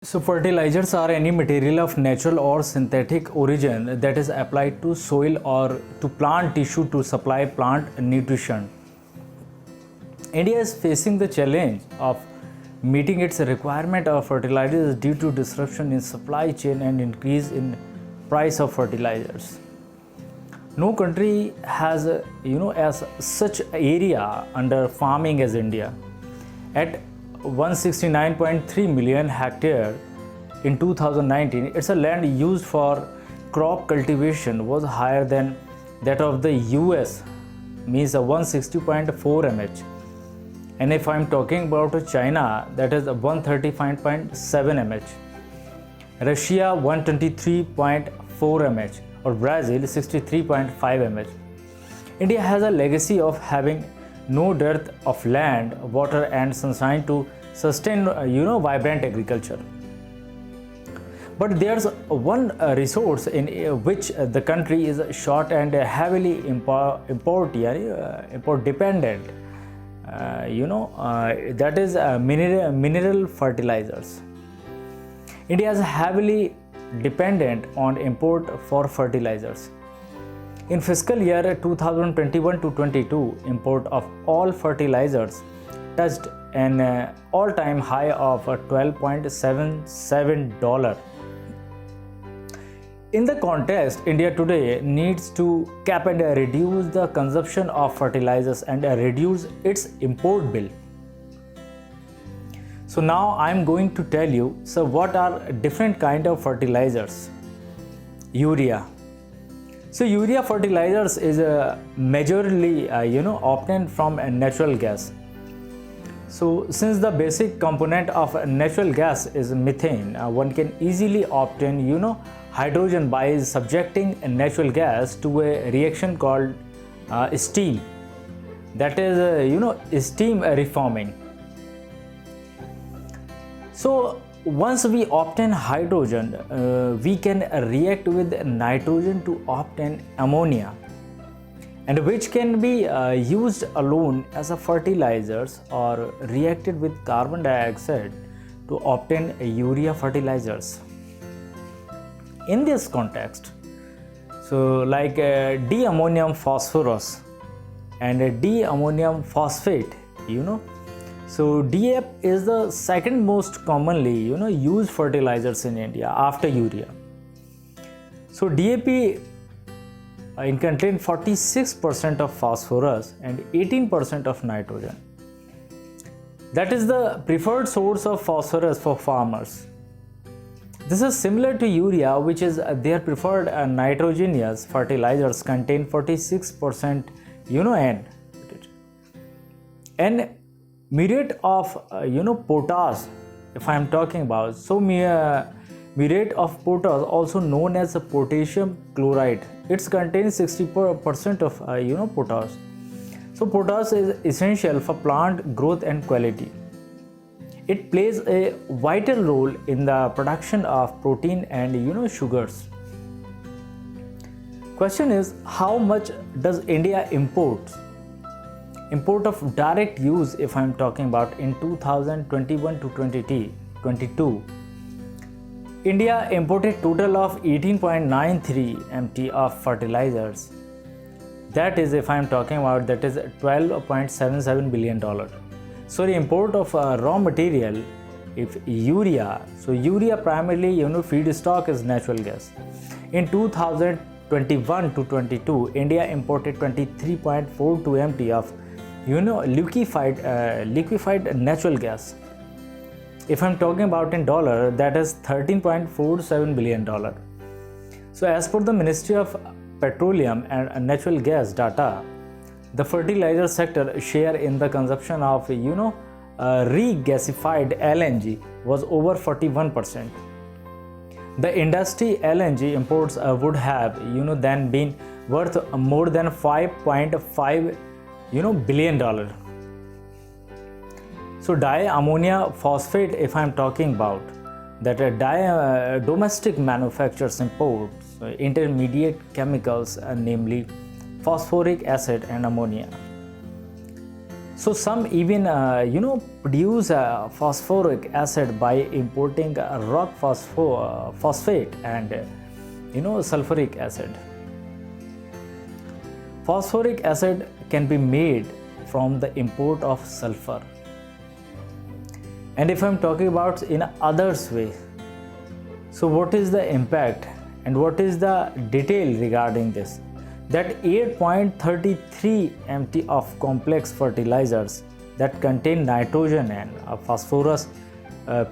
So fertilizers are any material of natural or synthetic origin that is applied to soil or to plant tissue to supply plant nutrition. India is facing the challenge of meeting its requirement of fertilizers due to disruption in supply chain and increase in price of fertilizers. No country has as such area under farming as India. At 169.3 million hectare in 2019, it's a land used for crop cultivation was higher than that of the US, means a 160.4 mh. And if I'm talking about China, that is 135.7 mh. Russia 123.4 mh or Brazil 63.5 mh. India has a legacy of having no dearth of land, water and sunshine to sustain vibrant agriculture. But there's one resource in which the country is short and heavily import dependent. That is mineral fertilizers. India is heavily dependent on import for fertilizers. In fiscal year 2021 to 22, import of all fertilizers touched an all-time high of $12.77. In the context, India today needs to cap and reduce the consumption of fertilizers and reduce its import bill. So now I am going to tell you, so what are different kind of fertilizers? Urea. So urea fertilizers is majorly obtained from natural gas. So since the basic component of natural gas is methane, one can easily obtain hydrogen by subjecting natural gas to a reaction called steam. That is steam reforming. So once we obtain hydrogen, we can react with nitrogen to obtain ammonia, and which can be used alone as a fertilizers or reacted with carbon dioxide to obtain urea fertilizers. In this context, so like diammonium phosphorus and diammonium phosphate, so DAP is the second most commonly used fertilizers in India after urea. So DAP contain 46% of phosphorus and 18% of nitrogen. That is the preferred source of phosphorus for farmers. This is similar to urea, which is their preferred nitrogenous fertilizers contain 46% N. And muriate of potash, if I am talking about, so muriate of potash, also known as potassium chloride, it contains 60% of potash. So potash is essential for plant growth and quality. It plays a vital role in the production of protein and sugars. Question is, how much does India import of direct use, if I am talking about in 2021 to 2022, India imported total of 18.93 MT of fertilizers. That is, if I am talking about, that is $12.77 billion. So the import of raw material, if urea, so urea primarily feedstock is natural gas. In 2021 to 22, India imported 23.42 MT of liquefied natural gas. If I'm talking about in dollar, that is $13.47 billion. So as per the Ministry of Petroleum and Natural Gas data, the fertilizer sector share in the consumption of regasified LNG was over 41%. The industry LNG imports would have then been worth more than $5.5 billion. So diammonia phosphate, if I am talking about, that domestic manufacturers imports intermediate chemicals, namely phosphoric acid and ammonia. So some even produce phosphoric acid by importing rock phosphate and sulfuric acid. Phosphoric acid can be made from the import of sulfur. And if I'm talking about in others way, so what is the impact and what is the detail regarding this? That 8.33 MT of complex fertilizers that contain nitrogen and phosphorus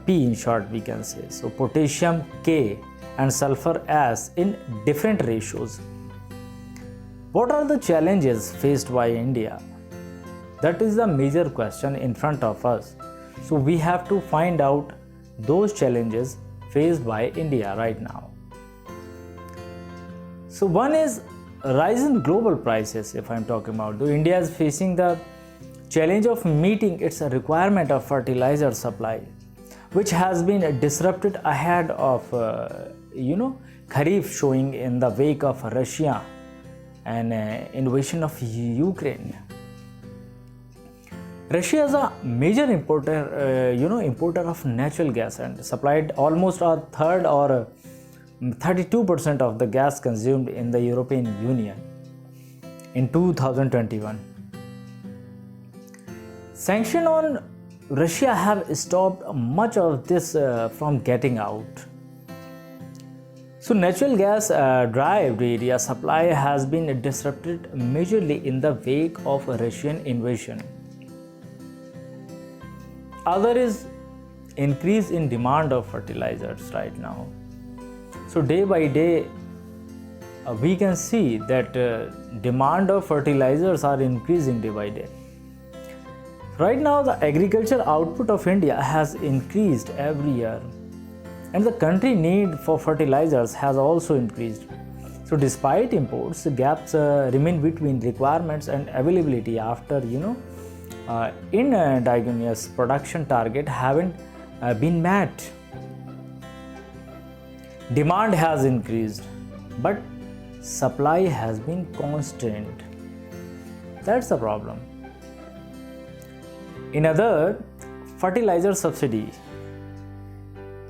P in short we can say, so potassium K and sulfur S in different ratios. What are the challenges faced by India? That is the major question in front of us. So we have to find out those challenges faced by India right now. So one is rise in global prices. If I'm talking about, though India is facing the challenge of meeting its requirement of fertilizer supply, which has been disrupted ahead of Kharif, showing in the wake of Russia and invasion of Ukraine. Russia is a major importer of natural gas and supplied almost a third or 32% of the gas consumed in the European Union in 2021. Sanctions on Russia have stopped much of this from getting out. So natural gas derived area supply has been disrupted majorly in the wake of Russian invasion. Other is increase in demand of fertilizers right now. So day by day we can see that demand of fertilizers are increasing day by day. Right now the agriculture output of India has increased every year and the country need for fertilizers has also increased. So despite imports, gaps remain between requirements and availability after indigenous production target haven't been met. Demand has increased, but supply has been constant. That's the problem. In other, fertilizer subsidy,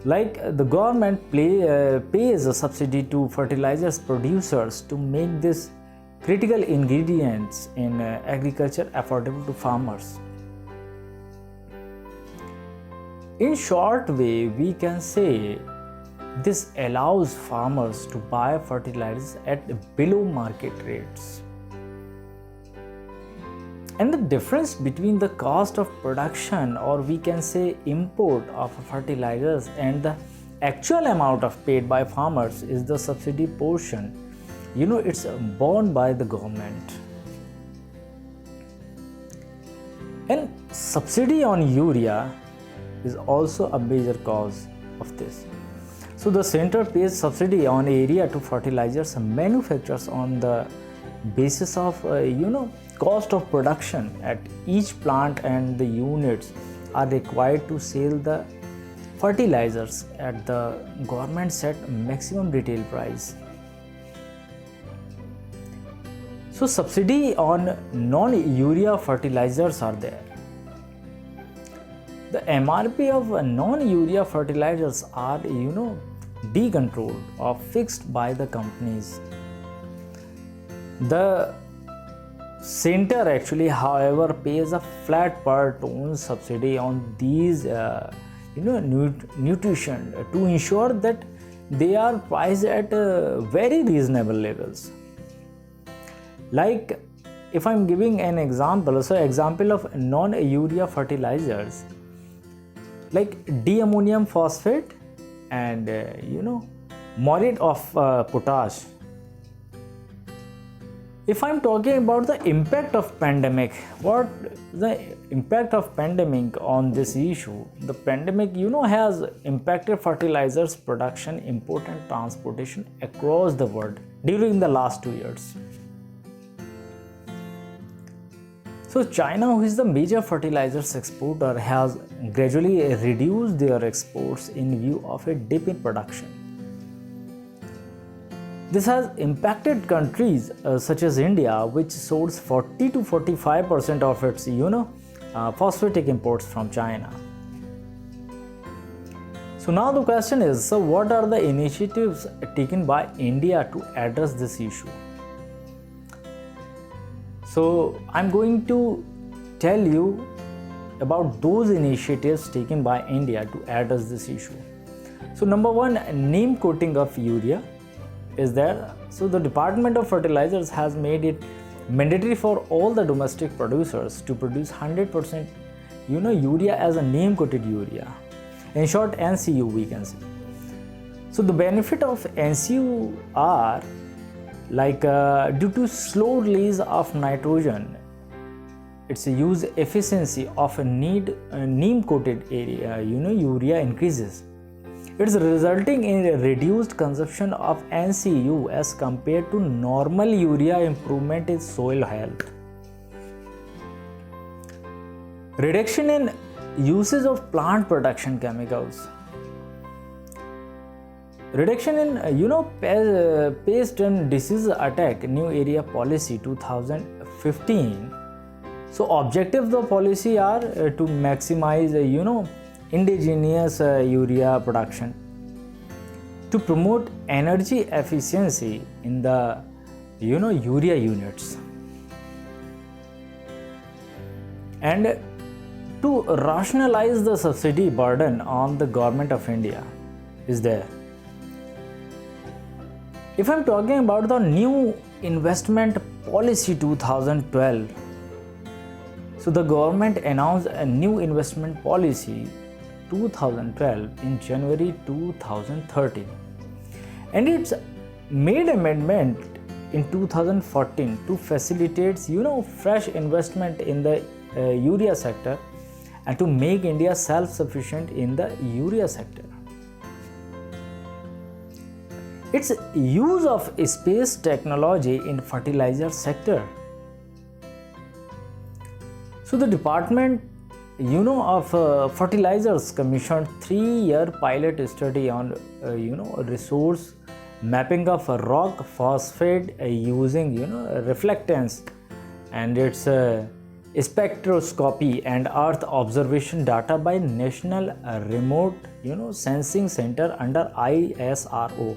like the government pays a subsidy to fertilizers producers to make this critical ingredients in agriculture affordable to farmers. In short way, we can say this allows farmers to buy fertilizers at below market rates. And the difference between the cost of production, or we can say import of fertilizers, and the actual amount of paid by farmers is the subsidy portion. It's borne by the government. And subsidy on urea is also a major cause of this. So the center pays subsidy on area to fertilizers manufacturers on the basis of cost of production at each plant, and the units are required to sell the fertilizers at the government set maximum retail price. So subsidy on non-urea fertilizers are there. The MRP of non-urea fertilizers are decontrolled or fixed by the companies. The center actually, however, pays a flat per ton subsidy on these nutrition to ensure that they are priced at very reasonable levels. Like if I'm giving an example, so example of non-urea fertilizers like diammonium phosphate and morate of potash. If I'm talking about the impact of pandemic, what the impact of pandemic on this issue? The pandemic has impacted fertilizers production, import and transportation across the world during the last 2 years. So China, who is the major fertilizers exporter, has gradually reduced their exports in view of a dip in production. This has impacted countries such as India, which sources 40 to 45% of its phosphatic imports from China. So now the question is, so what are the initiatives taken by India to address this issue? So I'm going to tell you about those initiatives taken by India to address this issue. So number one, neem coating of urea is there. So the Department of Fertilizers has made it mandatory for all the domestic producers to produce 100% urea as a neem coated urea. In short, NCU we can say. So the benefit of NCU are like due to slow release of nitrogen, its use efficiency of a neem coated area urea increases. It's resulting in a reduced consumption of NCU as compared to normal urea. Improvement in soil health. Reduction in usage of plant protection chemicals. Reduction in pest and disease attack new area policy 2015. So objectives of policy are to maximize indigenous urea production, to promote energy efficiency in the urea units, and to rationalize the subsidy burden on the government of India is there. If I'm talking about the new investment policy 2012, so the government announced a new investment policy 2012 in January 2013, and it's made amendment in 2014 to facilitate fresh investment in the urea sector and to make India self-sufficient in the urea sector. Its use of space technology in fertilizer sector. So the Department of Fertilizers commissioned 3-year pilot study on resource mapping of rock phosphate using reflectance and its spectroscopy and earth observation data by National Remote Sensing Center under ISRO,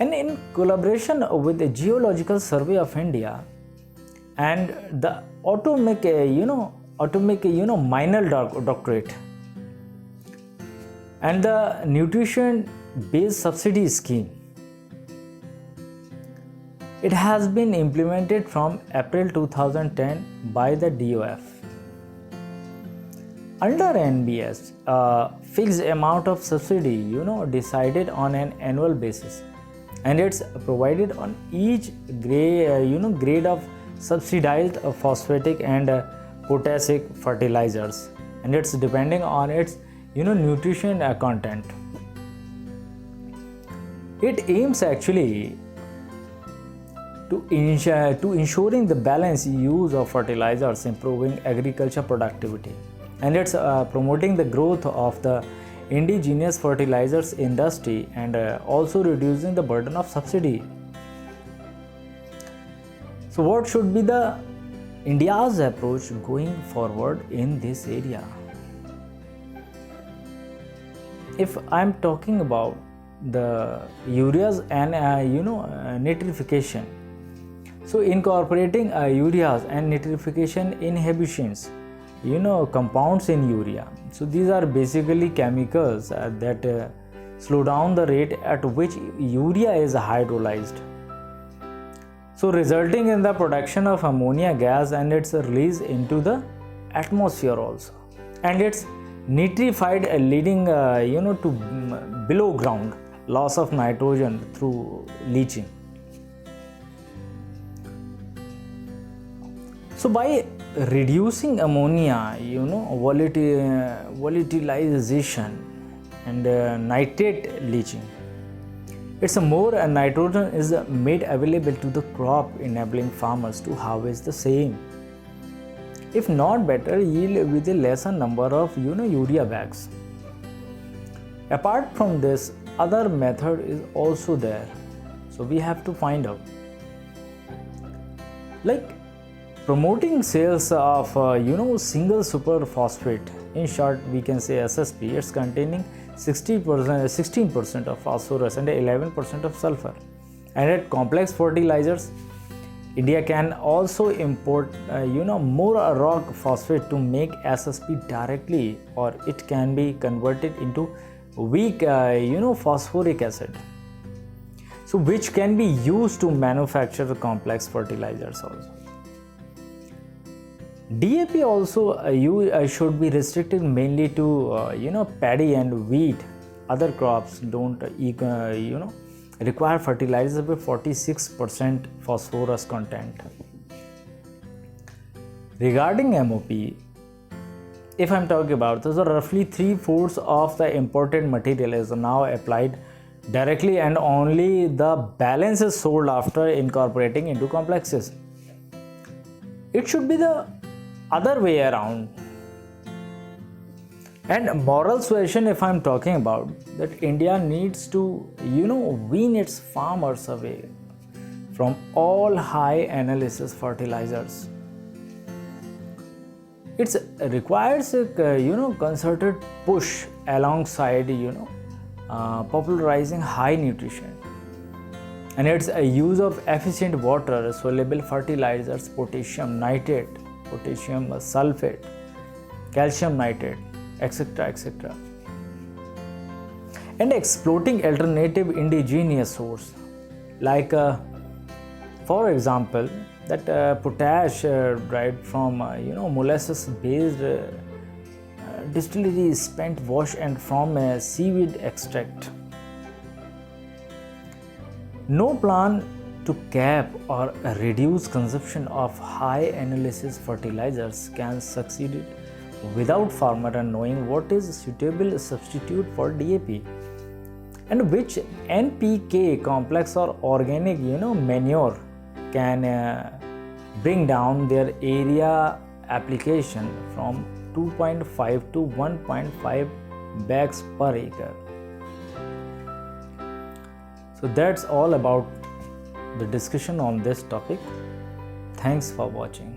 and in collaboration with the Geological Survey of India and the Atomic Mineral Doctorate and the Nutrition Based Subsidy Scheme. It has been implemented from April 2010 by the DOF. Under NBS, a fixed amount of subsidy decided on an annual basis, and it's provided on each grade of subsidized phosphatic and potassic fertilizers, and it's depending on its nutrition content. It aims actually to ensuring the balanced use of fertilizers, improving agriculture productivity, and it's promoting the growth of the indigenous fertilizers industry and also reducing the burden of subsidy. So what should be the India's approach going forward in this area? If I'm talking about the ureas and nitrification, so incorporating ureas and nitrification inhibitions compounds in urea. So these are basically chemicals that slow down the rate at which urea is hydrolyzed, so resulting in the production of ammonia gas and its release into the atmosphere also, and it's nitrified leading to below ground loss of nitrogen through leaching. So by reducing ammonia volatilization and nitrate leaching, it's a more nitrogen is made available to the crop, enabling farmers to harvest the same, if not better, yield with a lesser number of urea bags. Apart from this, other method is also there, so we have to find out, like promoting sales of single super phosphate. In short, we can say SSP. It's containing 16% of phosphorus and 11% of sulfur. And at complex fertilizers, India can also import more rock phosphate to make SSP directly, or it can be converted into weak phosphoric acid, so which can be used to manufacture complex fertilizers also. DAP also should be restricted mainly to paddy and wheat. Other crops don't require fertilizers with 46% phosphorus content. Regarding MOP, if I'm talking about, so roughly 3/4 of the imported material is now applied directly, and only the balance is sold after incorporating into complexes. It should be the other way around. And moral suasion, if I'm talking about, that India needs to wean its farmers away from all high analysis fertilizers. It requires a concerted push alongside popularizing high nutrition, and it's a use of efficient water soluble fertilizers, potassium nitrate, potassium sulfate, calcium nitrate, etc., and exploiting alternative indigenous source, like for example that potash derived from molasses based distillery spent wash and from seaweed extract. No plan to cap or reduce consumption of high analysis fertilizers can succeed without farmer knowing what is suitable substitute for DAP, and which NPK complex or organic manure can bring down their area application from 2.5 to 1.5 bags per acre. So that's all about the discussion on this topic. Thanks for watching.